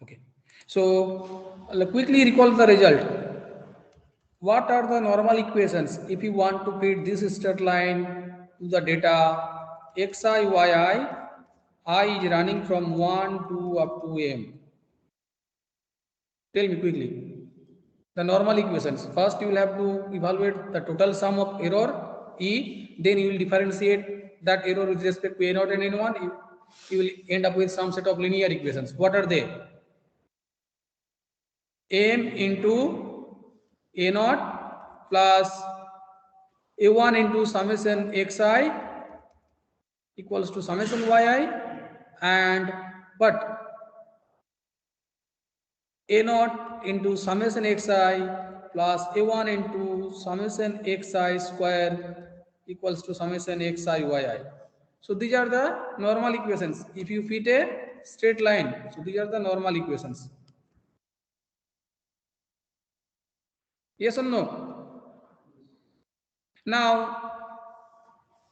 Okay. So quickly recall the result. What are the normal equations if you want to fit this straight line to the data xi, yi, I is running from 1 to up to m? Tell me quickly. The normal equations. First, you will have to evaluate the total sum of error E. Then you will differentiate that error with respect to A0 and N1. You will end up with some set of linear equations. What are they? M into A0 plus A1 into summation xi equals to summation yi, and but A0 into summation xi plus A1 into summation xi square equals to summation xi yi. So these are the normal equations. If you fit a straight line, so these are the normal equations. Yes or no? Now,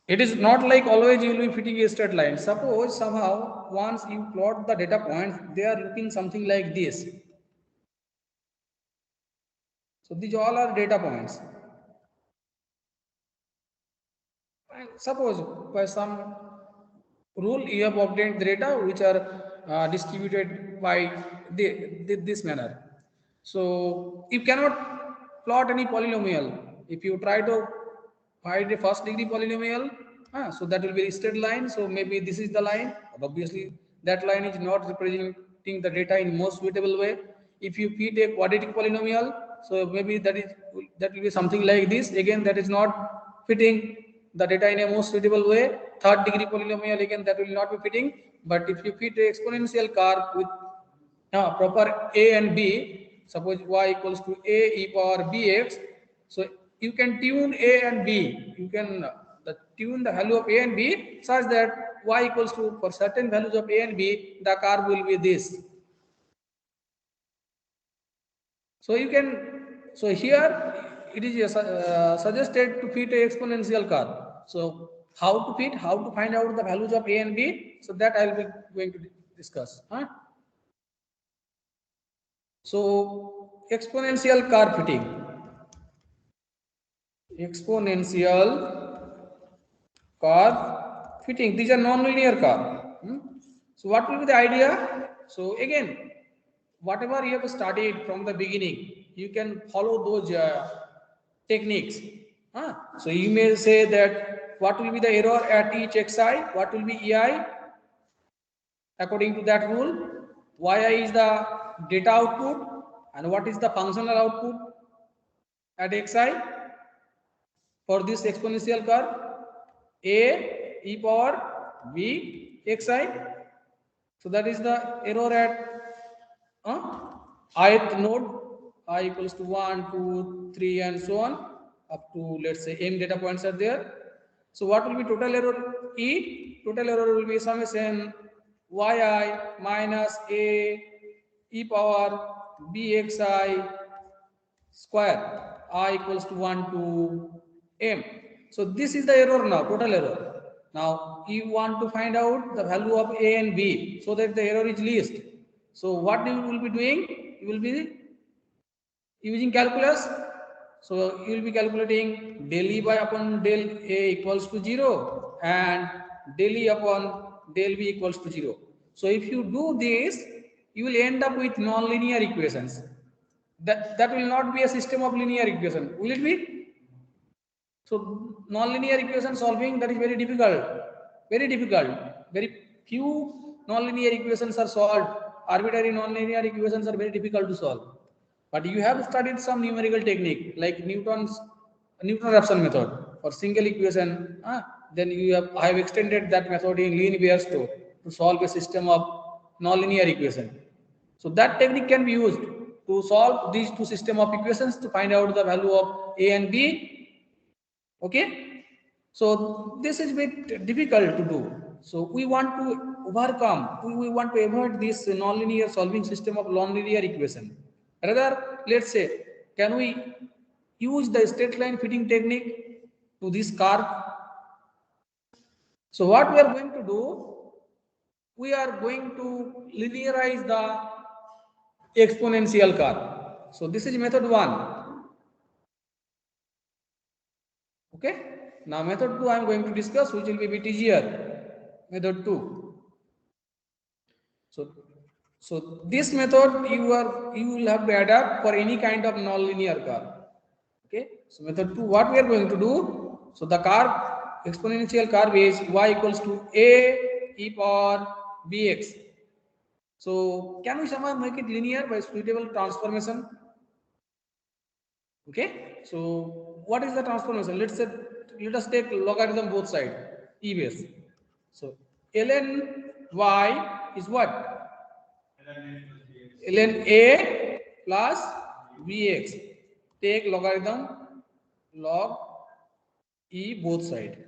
it is not like always you will be fitting a straight line. Suppose somehow once you plot the data points, they are looking something like this. So these all are data points. And suppose by some rule you have obtained the data which are distributed by this manner. So you cannot plot any polynomial. If you try to find a first degree polynomial, so that will be a straight line. So maybe this is the line. But obviously, that line is not representing the data in most suitable way. If you fit a quadratic polynomial, so maybe that will be something like this. Again, that is not fitting the data in a most suitable way. Third degree polynomial, again, that will not be fitting. But if you fit a exponential curve with proper a and b, suppose y equals to a e power bx, so you can tune a and b. You can tune the value of a and b such that y equals to, for certain values of a and b, the curve will be this. So you can, so here it is suggested to fit a exponential curve. So how to fit, how to find out the values of a and b, so that I will be going to discuss. So exponential curve fitting. Exponential curve fitting. These are non-linear curve. So what will be the idea? So again, whatever you have studied from the beginning, you can follow those techniques. So you may say that what will be the error at each xi, what will be ei according to that rule, yi is the data output, and what is the functional output at xi for this exponential curve, a e power b xi. So that is the error at ith node, I equals to 1, 2, 3, and so on, up to, let's say, m data points are there. So what will be total error e? Total error will be summation yi minus a e power bxi square I equals to 1 to m. So this is the error now, total error. Now you want to find out the value of a and b so that the error is least. So what you will be doing? You will be using calculus. So you will be calculating del e by upon del a equals to 0 and del e upon del b equals to 0. So if you do this, you will end up with non-linear equations. That will not be a system of linear equation, will it be? So non-linear equation solving, that is very difficult, very difficult. Very few non-linear equations are solved. Arbitrary non-linear equations are very difficult to solve. But you have studied some numerical technique like Newton-Raphson method for single equation. Then I have extended that method in Lee-Bairstow to solve a system of non-linear equation. So that technique can be used to solve these two system of equations to find out the value of a and b. Okay, so this is a bit difficult to do. So we want to overcome, we want to avoid this non-linear solving system of non-linear equation. Rather, let's say, can we use the straight line fitting technique to this curve? So what we are going to do, we are going to linearize the exponential curve. So this is method 1. Okay. Now method 2 I am going to discuss, which will be a bit easier. Method 2. So this method you will have to adapt for any kind of non-linear curve. Okay. So method 2, what we are going to do? So the curve, exponential curve is y equals to a e power bx. So can we somehow make it linear by suitable transformation? Okay. So what is the transformation? Let us take logarithm both sides, e base. So ln y is what? ln a plus bx. Take logarithm log e both side.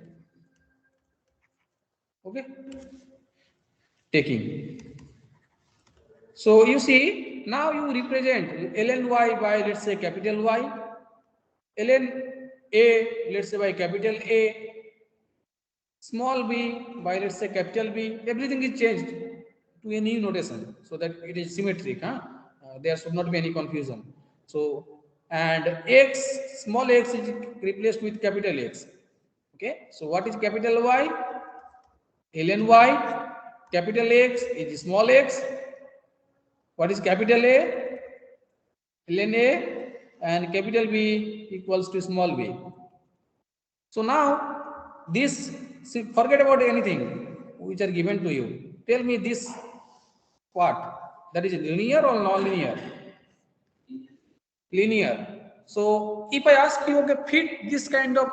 Okay. Taking. So you see, now you represent ln y by, let's say, capital Y, ln a, let's say, by capital A, small b by, let's say, capital B. Everything is changed to a new notation so that it is symmetric. There should not be any confusion. So, and x, small x is replaced with capital X. Okay. So what is capital Y? ln y, capital X is small x. What is capital A? ln A, and capital B equals to small b. So now this, forget about anything which are given to you. Tell me this what? That is linear or non-linear? Linear. So if I ask you, okay, fit this kind of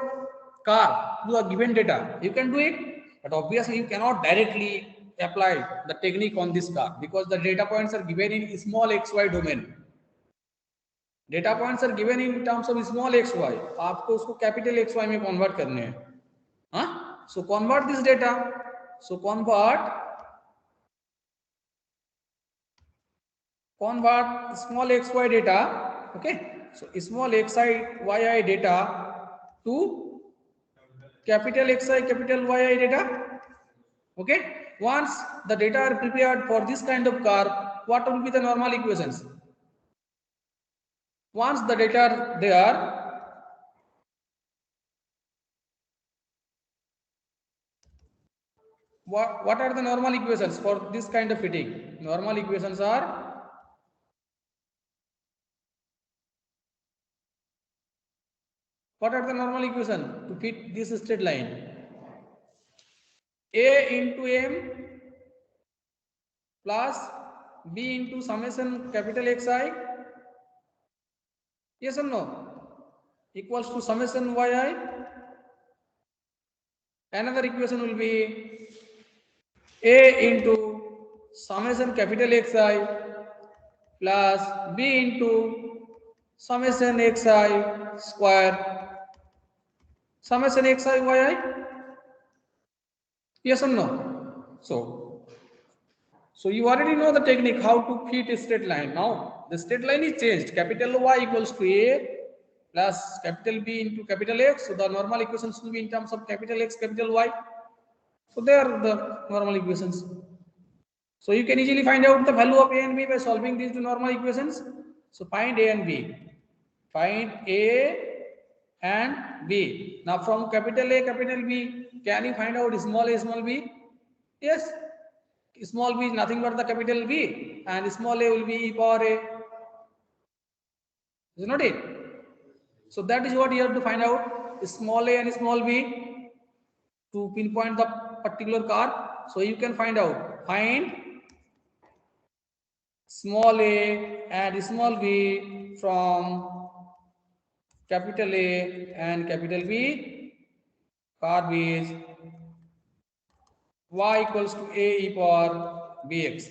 car to the given data, you can do it, but obviously you cannot directly apply the technique on this car because the data points are given in small xy domain. Data points are given in terms of small X Y, आपको उसको capital X Y में convert करने हैं. हाँ, so convert this data. So convert small xy data. Okay, so small xi data to capital xi capital yi data. Okay, once the data are prepared for this kind of curve, what will be the normal equations? Once the data are there, what are the normal equations for this kind of fitting? Normal equations are, what are the normal equation to fit this straight line? A into m plus b into summation capital xi, yes or no, equals to summation yi. Another equation will be a into summation capital xi plus b into summation xi square summation xi yi, yes or no? So you already know the technique how to fit a straight line. Now the straight line is changed. Capital Y equals to A plus capital B into capital X. So the normal equations will be in terms of capital X, capital Y. So they are the normal equations. So you can easily find out the value of A and B by solving these two normal equations. So find A and B. Find A and B. Now from capital A, capital B, can you find out small a, small b? Yes. Small b is nothing but the capital B, and small a will be e power a. Is not it? So that is what you have to find out, small a and small b, to pinpoint the particular car. So you can find out, find small a and small b from capital A and capital B. Car B is y equals to a e power bx.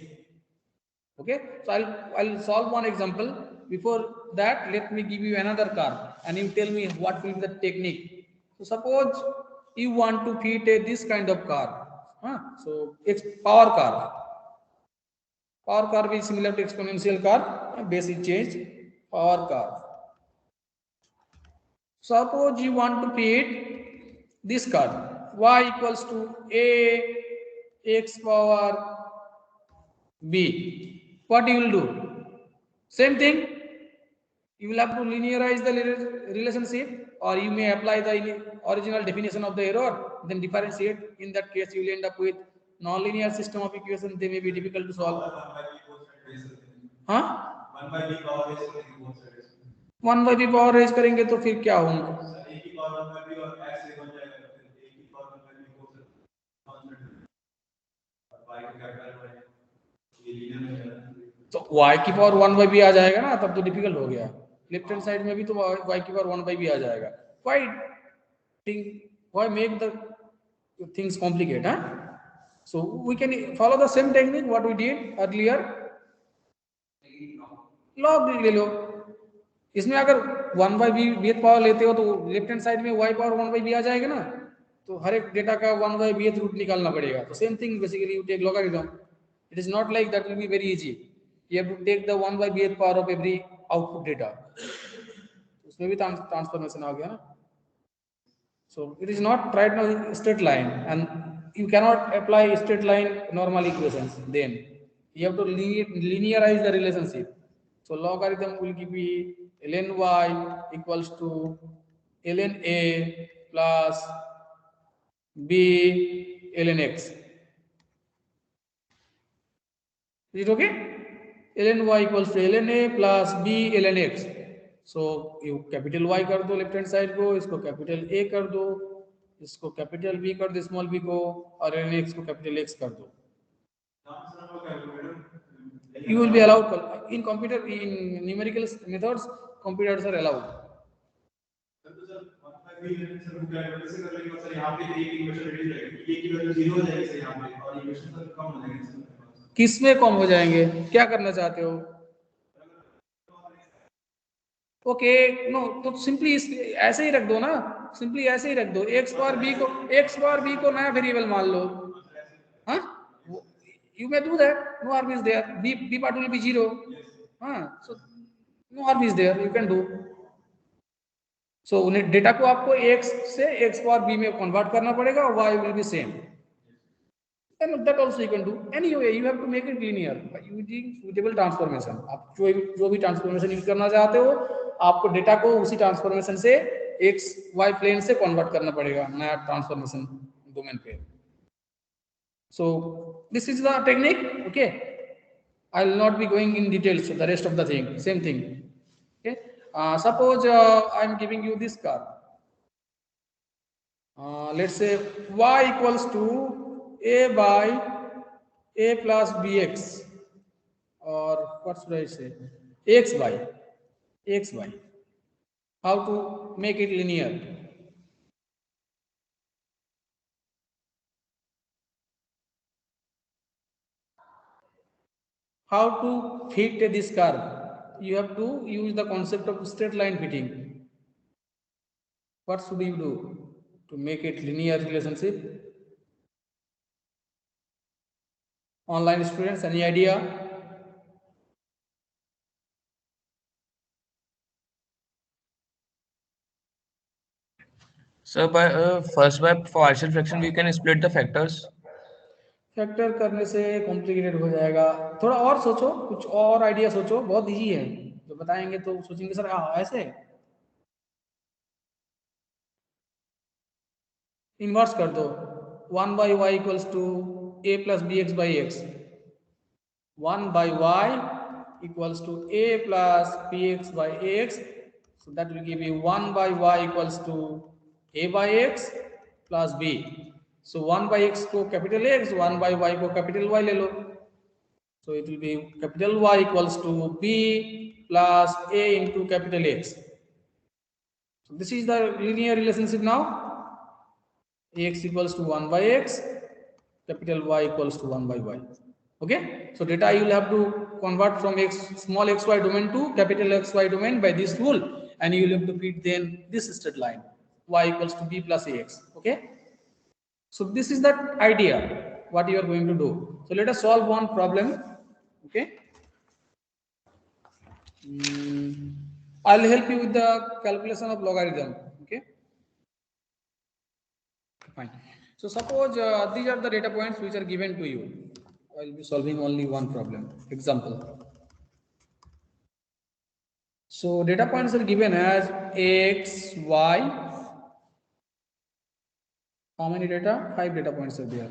Okay, so I'll solve one example. Before that, let me give you another car and you tell me what will be the technique. So suppose you want to fit this kind of car. So it's power car. Power car is similar to exponential car. Base is changed. Power car. Suppose you want to fit this car. Y equals to a x power B. What you will do? Same thing. You will have to linearize the relationship, or you may apply the original definition of the error, then differentiate. In that case, you will end up with non-linear system of equations. They may be difficult to solve. हाँ? 1 by b power raise करेंगे तो फिर क्या होंगे? तो y की power 1 by b आ जाएगा ना, तब तो डिफिकल्ट हो गया. लेफ्ट हैंड साइड में भी तो y की पावर 1 by b आ जाएगा. Why make the things complicate, huh? So we can follow the same technique what we did earlier. log ले लो. इसमें अगर 1 by b bth पावर लेते हो तो लेफ्ट हैंड साइड में y पावर 1 by b आ जाएगा ना, तो हर एक डेटा का 1 by bth रूट निकालना पड़ेगा. तो same thing basically you take logarithm. It is not like that will be very easy. You have to take the 1 by bth power of every output data. उसमें भी transformation आ गया ना. So it is not right now straight line, and you cannot apply straight line normal equations. Then you have to linearize the relationship. So logarithm will give me ln y equals to ln a plus b ln x. Is it okay? ln y equals to ln a plus b ln x. So you capital Y कर दो left hand side को, इसको capital A कर दो, इसको capital B कर दो small b को, और ln x को कैपिटल X कर दो. You will be allowed in computer, in numerical methods. Computers are allowed. किस में कम हो जाएंगे? क्या करना चाहते हो? ओके, नो तो सिंपली ऐसे ही रख दो ना, सिंपली ऐसे ही रख दो. एक्स बार बी को नया वेरिएबल मान लो. हाँ, you may do that. No harm is there. B part will be 0. So no harm is there. You can do. So उन्हें डेटा को आपको x से x बार b में कन्वर्ट करना पड़ेगा. Y will be same. And that also you can do. Anyway, you have to make it linear by using suitable transformation. आप जो भी ट्रांसफॉर्मेशन यूज करना चाहते हो, आपको डेटा को उसी ट्रांसफॉर्मेशन से x y प्लेन से कन्वर्ट करना पड़ेगा नया ट्रांसफॉर्मेशन डोमेन पे. So this is the technique. Okay, I will not be going in details. So the rest of the thing, same thing. Okay, suppose I am giving you this car. Let's say y equals to a by a plus bx, or what should I say, xy. How to make it linear? How to fit this curve? You have to use the concept of straight line fitting. What should you do to make it linear relationship? Online students, any idea? So first by partial fraction we can split the factors. Factor करने से complicated हो जाएगा. थोड़ा और सोचो, कुछ और idea सोचो. बहुत इजी है, जो बताएंगे तो सोचेंगे सर ऐसे. इन्वर्स कर दो. 1 by y equals to a plus bx by x. 1 by y equals to a plus bx by x. So that will give you 1 by y equals to a by x plus b. So 1 by x को capital X, 1 by y को capital Y ले लो. So it will be capital Y equals to b plus a into capital X. So this is the linear relationship now. X equals to 1 by x, capital Y equals to 1 by y. Okay, so data you will have to convert from small xy domain to capital XY domain by this rule, and you will have to fit then this straight line, y equals to b plus ax. Okay, so this is the idea what you are going to do. So let us solve one problem. Okay, I'll help you with the calculation of logarithm. Okay, fine. So suppose these are the data points which are given to you. I'll be solving only one problem. Example. So data points are given as X, Y. How many data? 5 data points are there.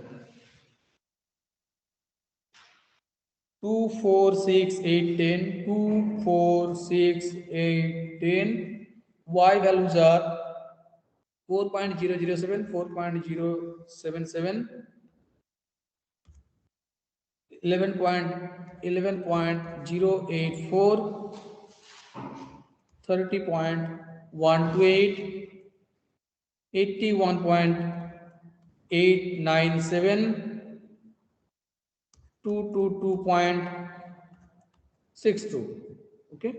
2, 4, 6, 8, 10. 2, 4, 6, 8, 10. Y values are 4.007, 4.077, 11.084, 30.128, 81.897, 222.62. Okay,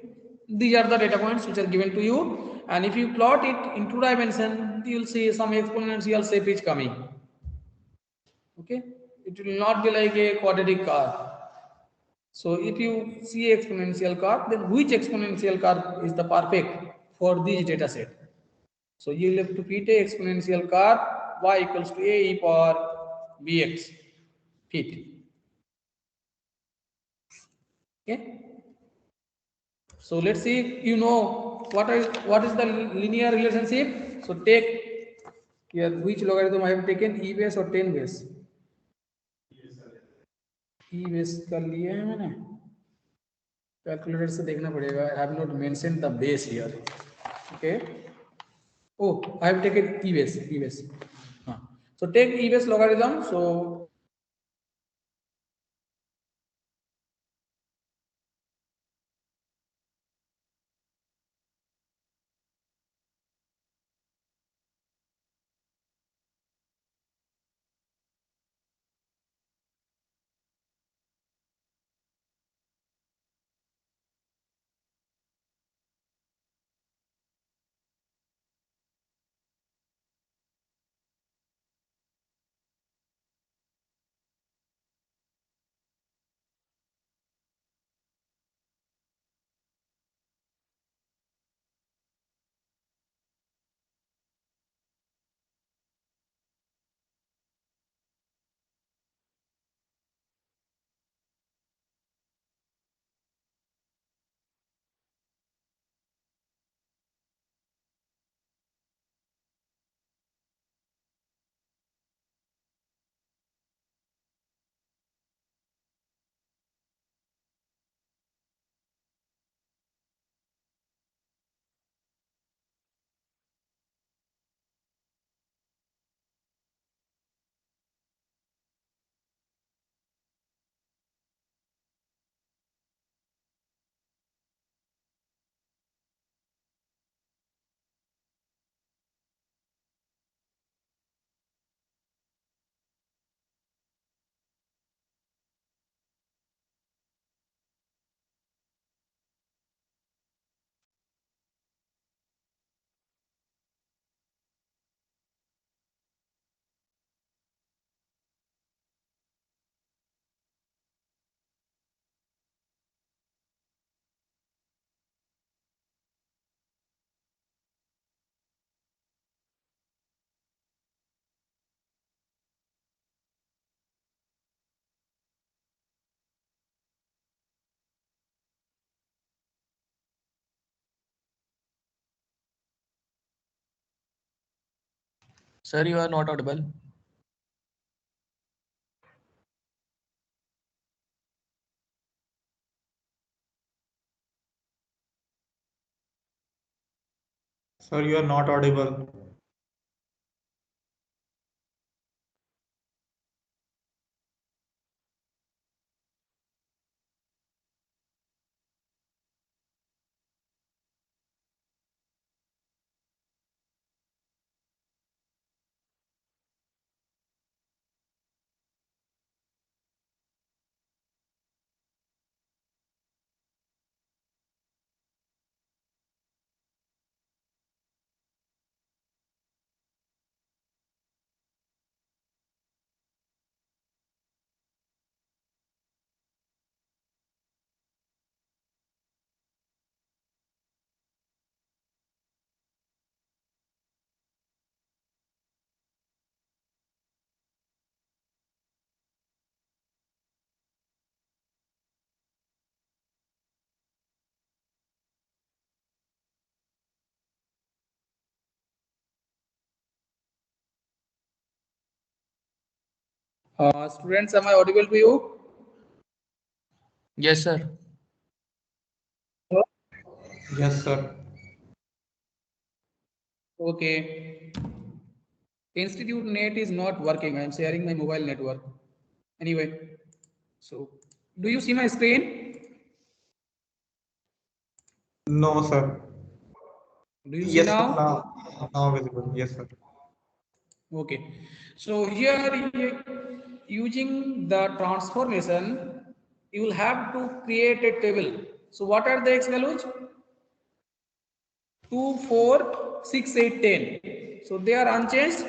these are the data points which are given to you, and if you plot it in two dimension, you will see some exponential shape is coming. Okay, it will not be like a quadratic curve. So if you see exponential curve, then which exponential curve is the perfect for this data set? So you will have to fit a exponential curve y equals to a e power bx fit. Okay. So let's see if you know what is the linear relationship. So take here which logarithm I have taken, e base or 10 base. E base कर लिए है मैंने, calculator से देखना पड़ेगा. I have not mention the base here. Okay. Oh, I have taken e base. E base. So take e base logarithm. So Sir, you are not audible. Sir, you are not audible. Students, am I audible to you? Yes, sir. Yes, sir. Okay. Institute net is not working. I am sharing my mobile network. Anyway, so do you see my screen? No, sir. Do you see Yes, sir. now? Now visible. Yes, sir. Okay. So here using the transformation, you will have to create a table. So what are the x values? 2, 4, 6, 8, 10. So they are unchanged.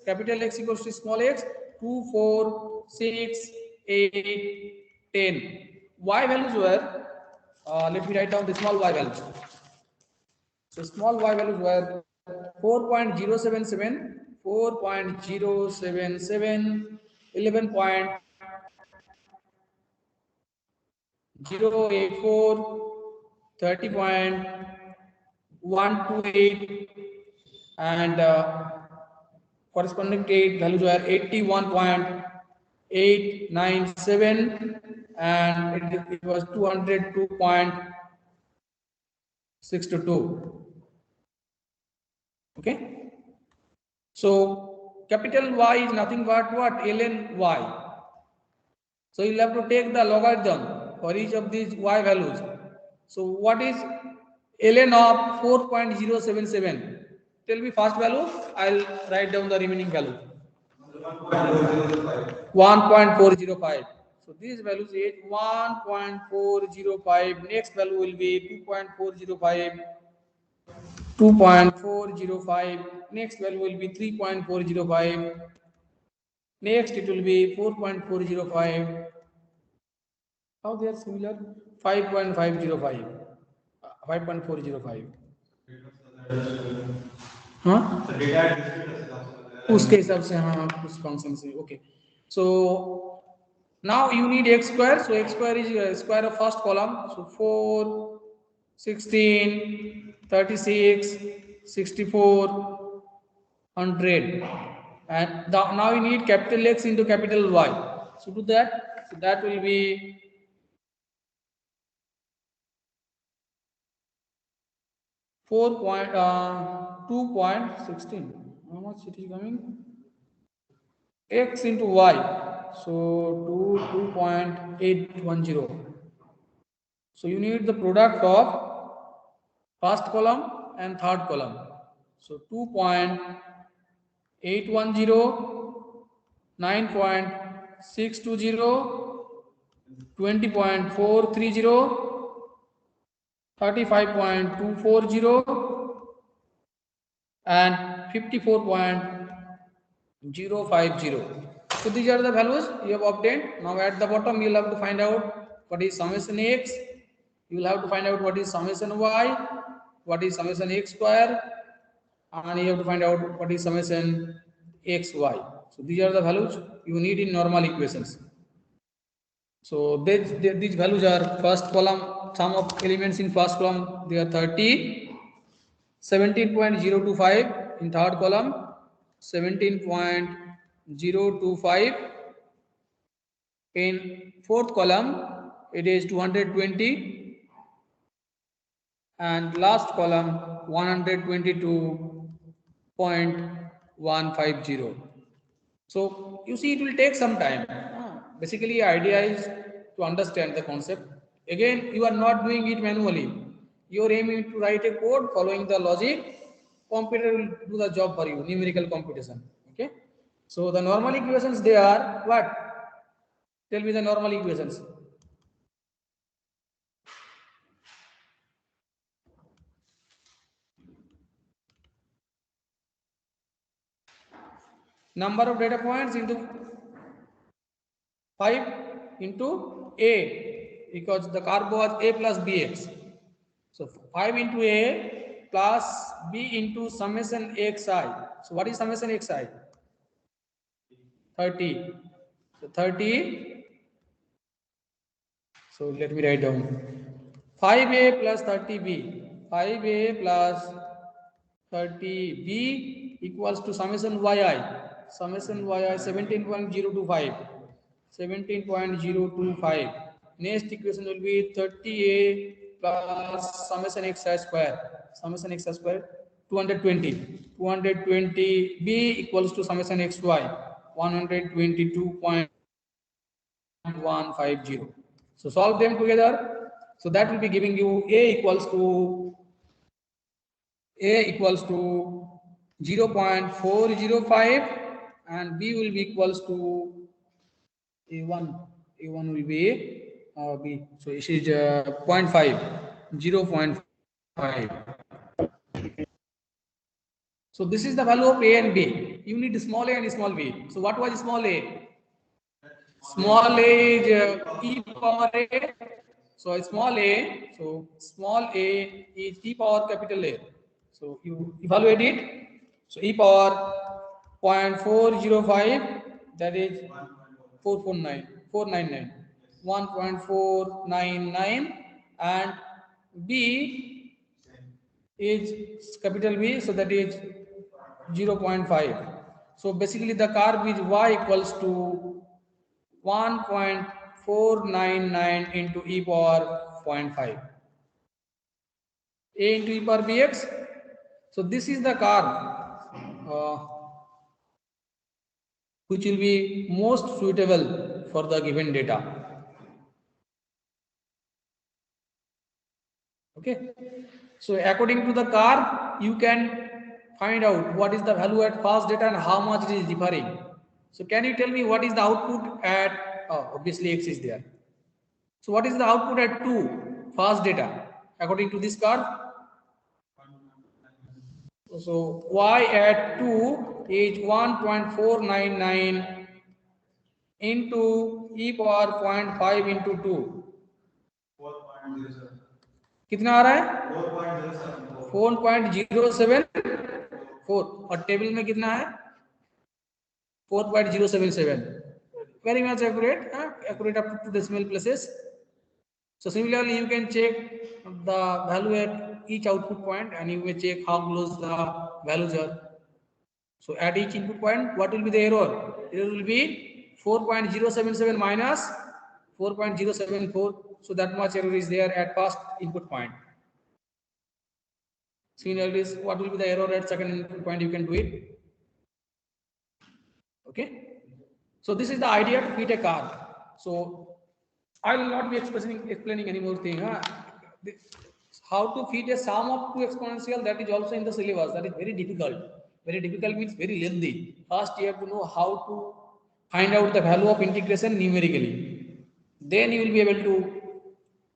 Capital X equals to small x. 2, 4, 6, 8, 10. Y values were, let me write down the small y values. So small y values were 4.077, 4.077, 11.084, 30.128, and corresponding date values were 81.897, and it was 202.62. Okay. So capital Y is nothing but what? ln y. So you'll have to take the logarithm for each of these y values. So what is ln of 4.077? Tell me first value. I'll write down the remaining value. 1.405. So these values is 1.405. Next value will be 2.405. 2.405. Next value will be 3.405. Next it will be 4.405. How they are similar? 5.505. 5.405. हाँ उसके हिसाब से हाँ उस function से okay so now you need x square, so x square is square of first column, so 4, 16, 36, 64, 100, and now you need capital X into capital Y. So do that. So that will be 2.16. How much it is coming? X into Y. So 2.810. So you need the product of first column and third column. So 2.810, 9.620, 20.430, 35.240, and 54.050. So these are the values you have obtained. Now at the bottom you will have to find out what is summation x, you will have to find out what is summation y, what is summation x square, and you have to find out what is summation xy. So these are the values you need in normal equations. So these values are first column, sum of elements in first column, they are 30, 17.025 in third column, 17.025 in fourth column, it is 220, and last column 122.150. So you see, it will take some time. Basically, idea is to understand the concept. Again, you are not doing it manually. Your aim is to write a code following the logic. Computer will do the job for you, numerical computation. Okay. So the normal equations, they are what? Tell me the normal equations. Number of data points into 5 into A, because the carb was A plus BX. So 5 into A plus B into summation xi. So what is summation xi? 30. So 30. So let me write down. 5A plus 30B. 5A plus 30B equals to summation yi. summation yi 17.025. 17.025. Next equation will be 30a plus summation x square. Summation x square 220. 220 b equals to summation xy 122.150. So solve them together. So that will be giving you a equals to 0.405 and b will be equals to a1. A1 will be b. So it is 0.5. 0.5. So this is the value of a and b. You need small a and small b. So what was small a? Small a is e power a. So small a. So small a is e power capital A. So you evaluate it. So e power 0.405, that is 499, 1.499, and b is capital B, so that is 0.5. So basically the curve is y equals to 1.499 into e power 0.5. A into e power bx. So this is the curve which will be most suitable for the given data. Okay. So according to the curve, you can find out what is the value at first data and how much it is differing. So can you tell me what is the output at, obviously x is there. So what is the output at 2 first data according to this curve? So y at 2 is 1.499 into e power 0.5 into 2. कितना आ रहा है? 4.074 और table में कितना है? 4.077. Very much accurate, accurate up to decimal places. So similarly, you can check the value at each output point, and you may check how close the values are. So at each input point, what will be the error? Error will be 4.077 minus 4.074. So that much error is there at first input point. Similarly, what will be the error at second input point? You can do it. Okay. So this is the idea to fit a curve. So I will not be explaining any more thing. How to fit a sum of two exponential, that is also in the syllabus. That is very difficult. Very difficult means very lengthy. First, you have to know how to find out the value of integration numerically. Then you will be able to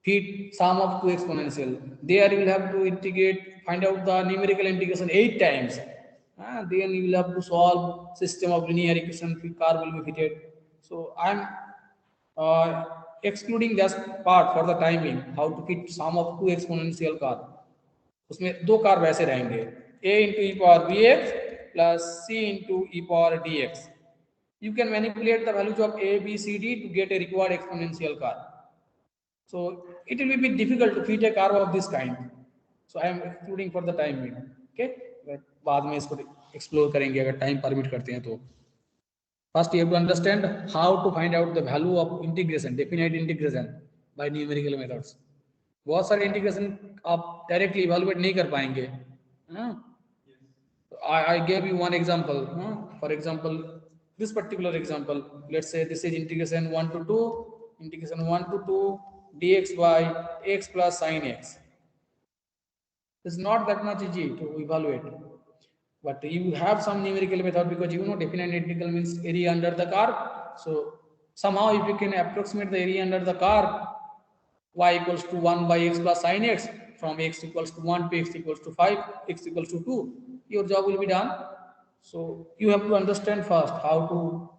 fit sum of two exponential. There you will have to integrate, find out the numerical integration 8 times. Then you will have to solve system of linear equation, curve will be fitted. So I am excluding this part for the timing, how to fit sum of two exponential curve. उसमें दो car वैसे रहेंगे, a into e power bx plus c into e power dx. You can manipulate the values of a, b, c, d to get a required exponential curve. So it will be a bit difficult to fit a curve of this kind. So I am excluding for the time being. Okay, बाद में इसको explore करेंगे अगर time permit करते हैं तो. First, you have to understand how to find out the value of integration, definite integration by numerical methods. बहुत सारे integration आप directly evaluate नहीं कर पाएंगे. I gave you one example. For example, this particular example, let's say this is integration 1 to 2, integration 1 to 2 dx by x plus sin x. It's not that much easy to evaluate, but you have some numerical method because you know definite integral means area under the curve. So somehow if you can approximate the area under the curve, y equals to 1 by x plus sin x, from x equals to 1 to x equals to 5, x equals to 2, your job will be done. So you have to understand first how to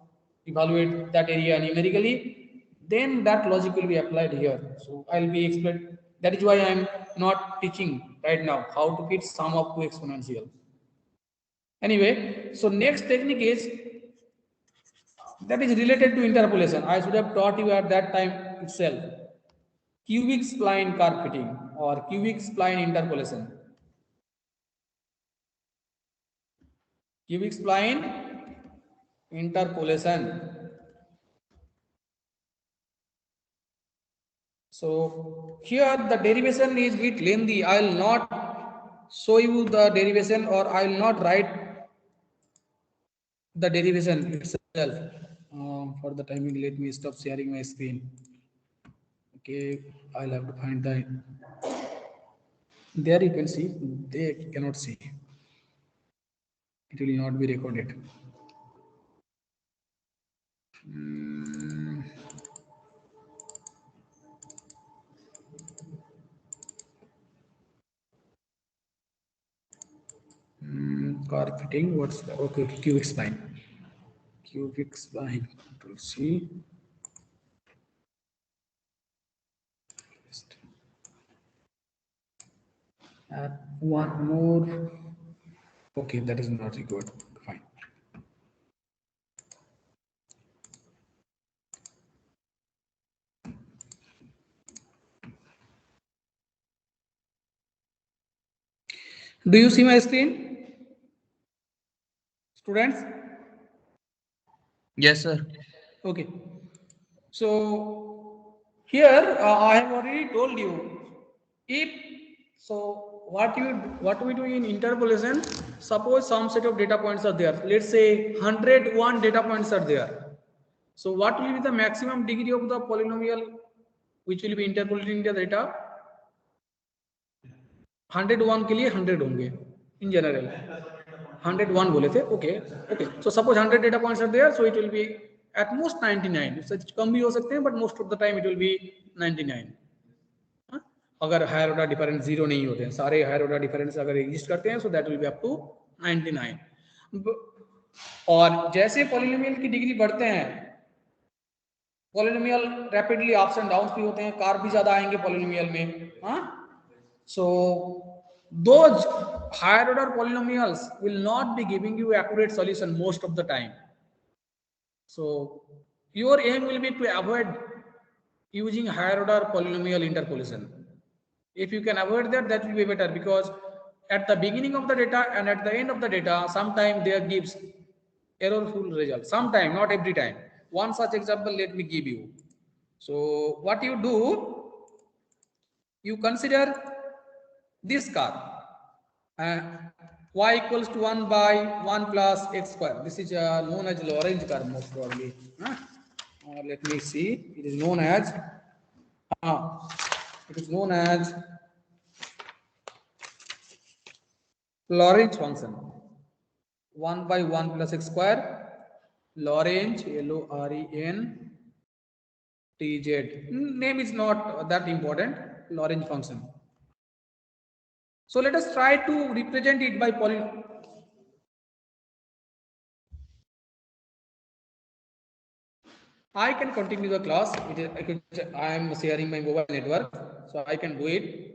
evaluate that area numerically, then that logic will be applied here. So I'll be explained. That is why I'm not teaching right now how to fit sum of two exponential. Anyway, so next technique is that is related to interpolation. I should have taught you at that time itself. Cubic spline curve fitting or cubic spline interpolation. Cubic spline interpolation. So here the derivation is bit lengthy. I will not show you the derivation, or I will not write the derivation itself. For the timing, let me stop sharing my screen. Okay, I'll have to find the. There you can see. They cannot see. It will not be recorded. Car fitting. What's the okay? Cubic spline. Cubic spline. Control C. Add one more. Okay, that is not good. Fine. Do you see my screen, students? Yes, sir. Okay. So here I have already told you, if so, what we do in interpolation? Suppose some set of data points are there. Let's say 101 data points are there. So what will be the maximum degree of the polynomial which will be interpolating the data? 101 के लिए 100 होंगे in general. 101 बोले थे. Okay. So suppose 100 data points are there, so it will be at most 99. So कम भी हो सकते हैं, but most of the time it will be 99. अगर हायर ऑर्डर डिफरेंस जीरो नहीं होते हैं, सारे हायर ऑर्डर डिफरेंस अगर एग्जिस्ट करते हैं, so that will be up to 99. और जैसे पॉलिनोमियल की डिग्री बढ़ते हैं, polynomial rapidly ups and downs भी होते हैं, कार भी ज्यादा आएंगे पॉलिनोमियल में. So those higher order polynomials will not be giving you accurate solution most of the time. So your aim will be to avoid using higher order polynomial interpolation. If you can avoid that, that will be better, because at the beginning of the data and at the end of the data, sometime there gives errorful result. Sometime, not every time. One such example let me give you. So what you do, you consider this car, y equals to 1 by 1 plus x square. This is known as Lorentz curve most probably. Let me see. It is known as Lorentz function. 1 by 1 plus x square. Lorentz, L-O-R-E-N-T-Z. Name is not that important. Lorentz function. So let us try to represent it by polynomial. I can continue the class. I am sharing my mobile network, so I can do it.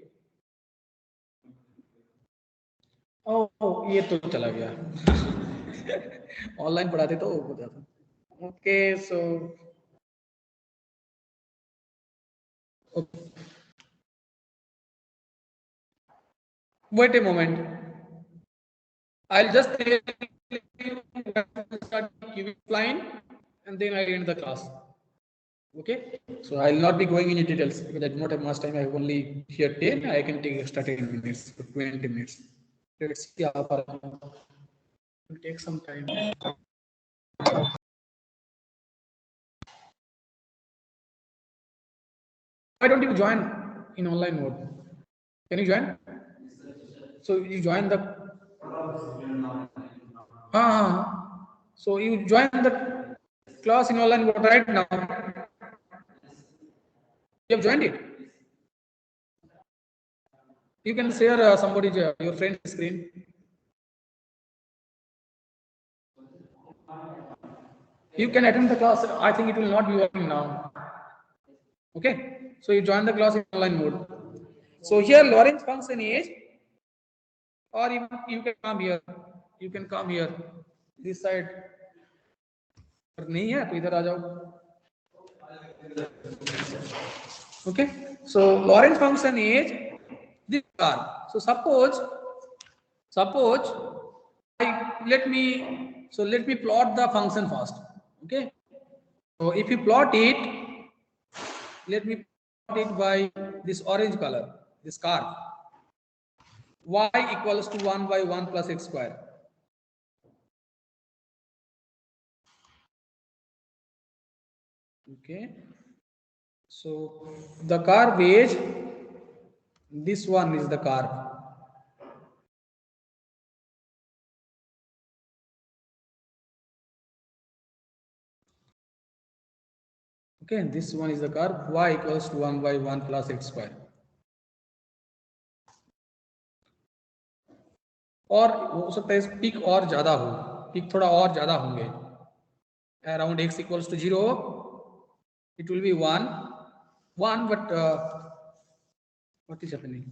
ये तो चला गया. Online पढ़ाते तो हो जाता. Okay, so okay. Wait a moment. I'll just tell you start cubic line and then I end the class. Okay, so I'll not be going into details because I do not have much time. I have only here 10. I can take extra 10 minutes, 20 minutes. Let's see how far. It will take some time. Why don't you join in online mode? Can you join? So you join the. So you join the class in online mode right now. You have joined it. You can share somebody's your friend's screen. You can attend the class. I think it will not be working now. Okay, so you join the class in online mode. So here Lorentz function is, or even you can come here. You can come here. This side. नहीं है तो इधर आ जाओ. Okay, so Lorentz function is this car. So suppose let me So let me plot the function first. Okay. So if you plot it, let me plot it by this orange color, this curve. Y equals to 1 by 1 plus x square. Okay. So the curve is, this one is the curve. Okay, this one is the curve y equals to 1 by 1 plus x square. और हो सकता है pick और ज्यादा हो, pick थोड़ा और ज्यादा होंगे. Around x equals to 0, it will be 1, but what is happening?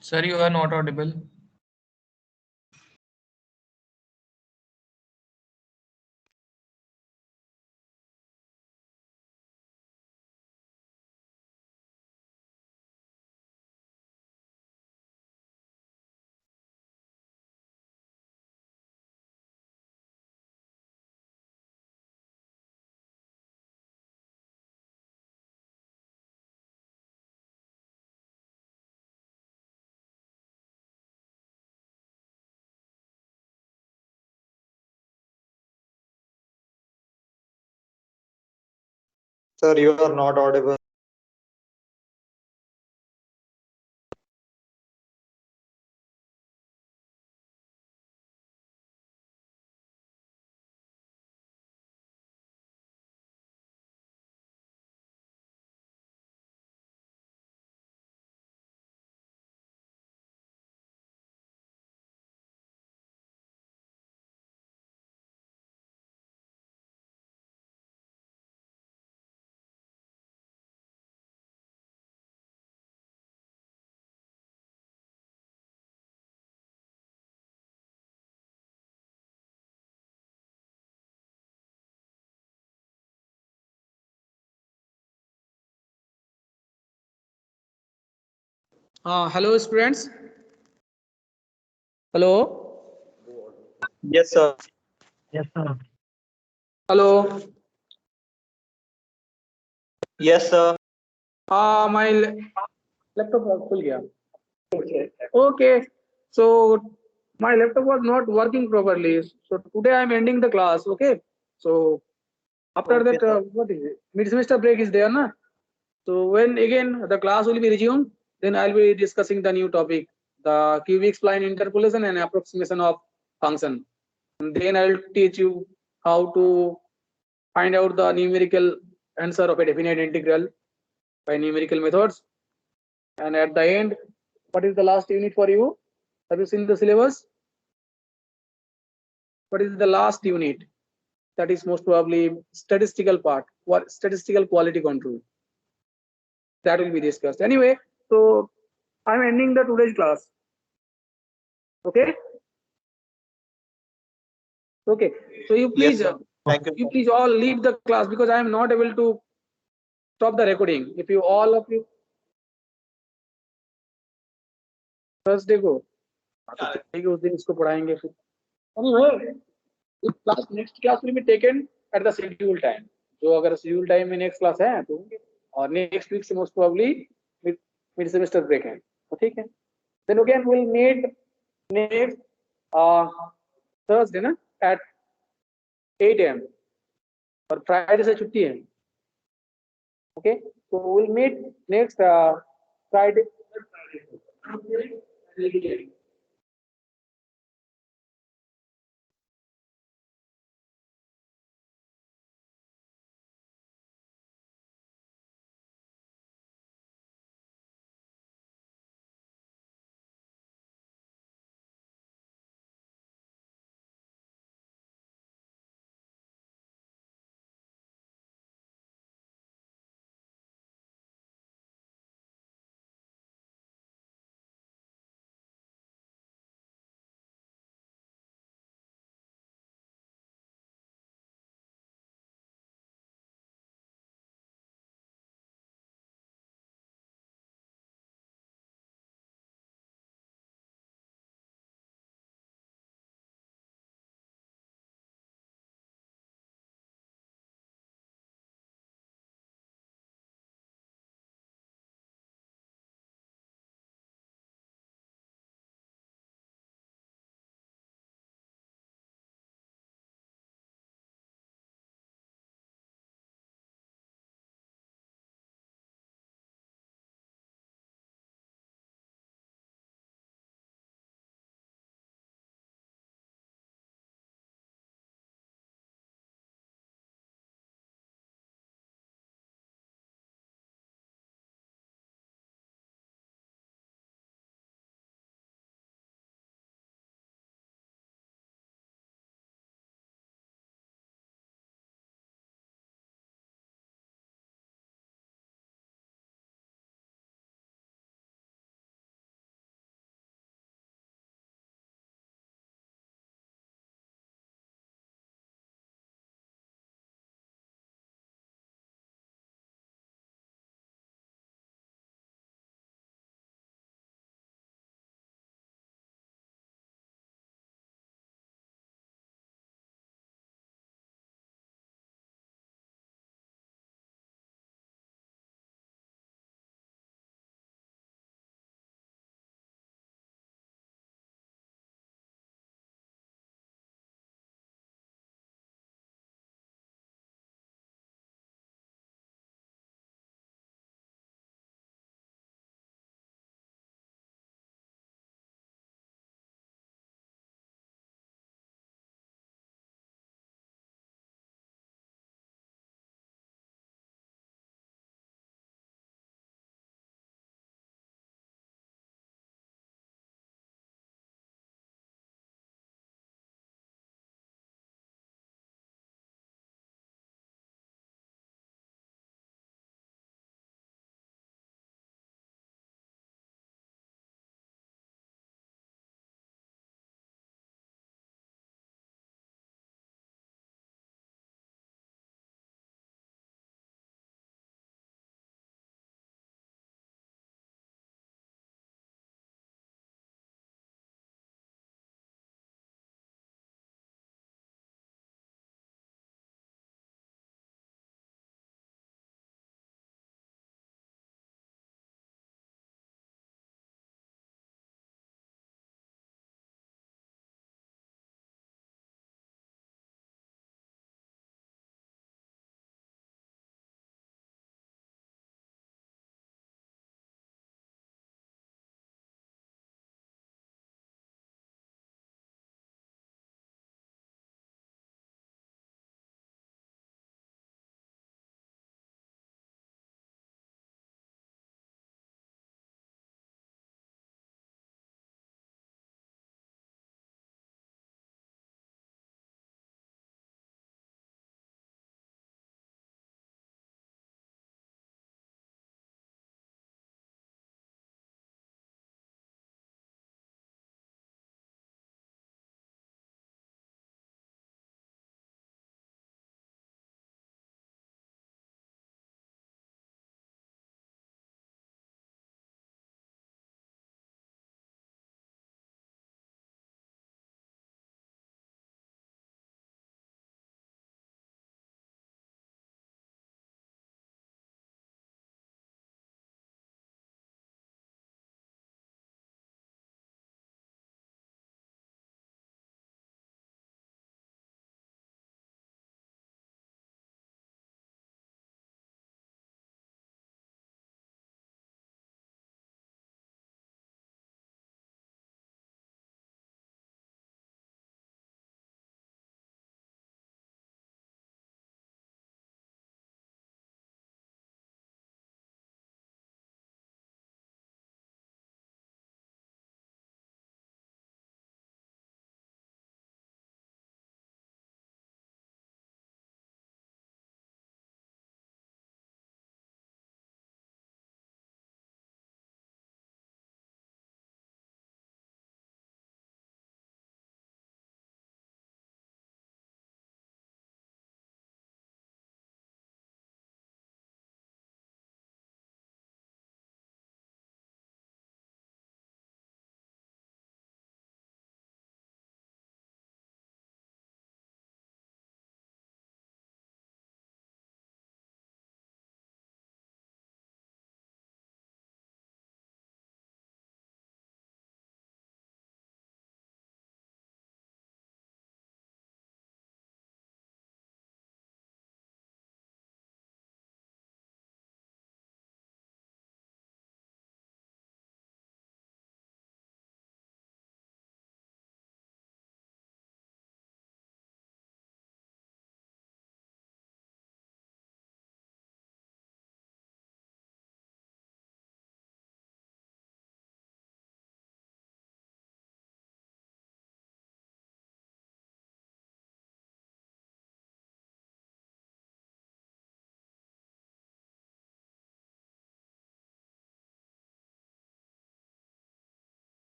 Sir, you are not audible. Sir, you are not audible. Hello students. Hello. Yes, sir. Hello. Yes, sir. My laptop खुल गया. Okay. So my laptop was not working properly, so today I'm ending the class. Okay, so after Okay, that sir. what is it, mid semester break is there na? So when again the class will be resumed, then I'll be discussing the new topic, the cubic spline interpolation and approximation of function. And then I'll teach you how to find out the numerical answer of a definite integral by numerical methods. And at the end, what is the last unit for you? Have you seen the syllabus? What is the last unit? That is most probably statistical part, what statistical quality control. That will be discussed. Anyway, so I'm ending the today's class. Okay. Okay. So you Yes, please, sir. Thank you, you sir. please all leave the class because I am not able to stop the recording. If you all of you Thursday को ठीक है, उस दिन इसको पढ़ाएंगे फिर. Anyway, if class next class will be taken at the scheduled time. जो अगर schedule time में next class है तो और next week से most probably mid semester break है, तो ठीक है. Then again we'll meet next Thursday ना at 8 AM और Friday से छुट्टी है. Okay, so we'll meet next Friday.